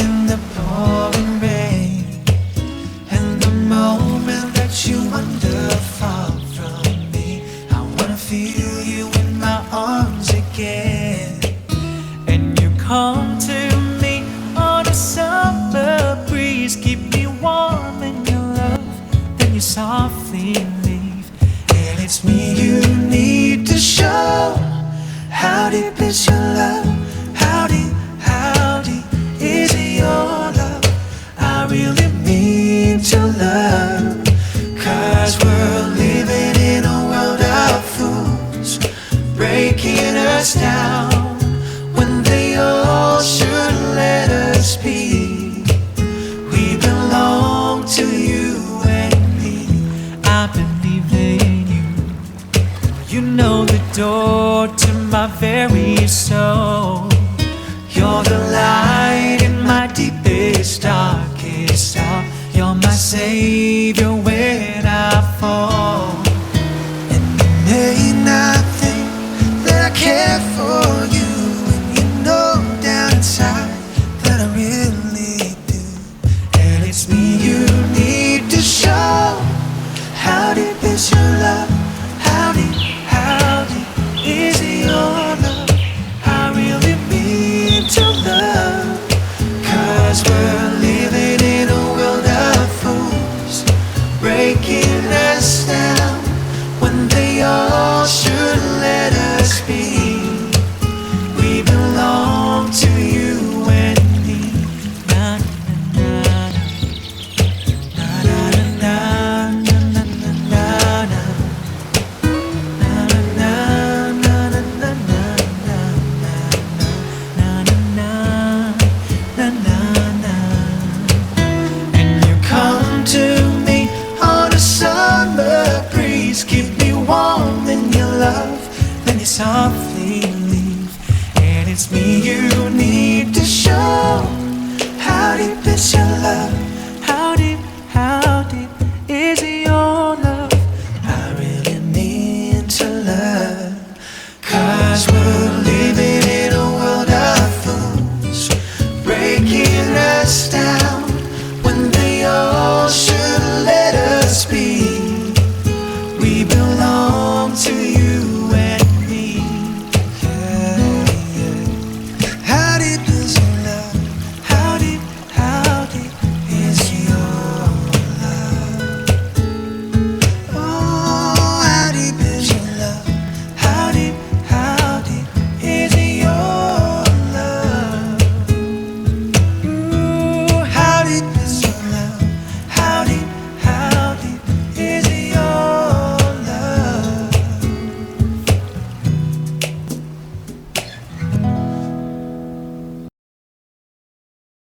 in the pouring rain, and the moment that you wander far from me, I wanna feel you in my arms again. And you come to me on a summer breeze, keep me warm in your love, then you softly leave. And it's me you need to show. How deep is your love? How deep is your love? I really mean to love, 'cause we're living in a world of fools, breaking us down when they all should let us be. We belong to you and me. I believe in you. You know the door to my very soul. You're the light in my deepest, darkest hour. You're my savior when I fall. And you may not think that I care for you, and you know down inside that I really do. And it's me you need to show. How deep is your love? How deep is your love? I really mean to love, 'cause we're living in a world of fools, breaking us down when they all should let us be. We belong to you and me. Na na na na na na na na na na. And you come to me on a summer breeze, keep me warm in your love, then you softly leave. And it's me you need to show. How deep is your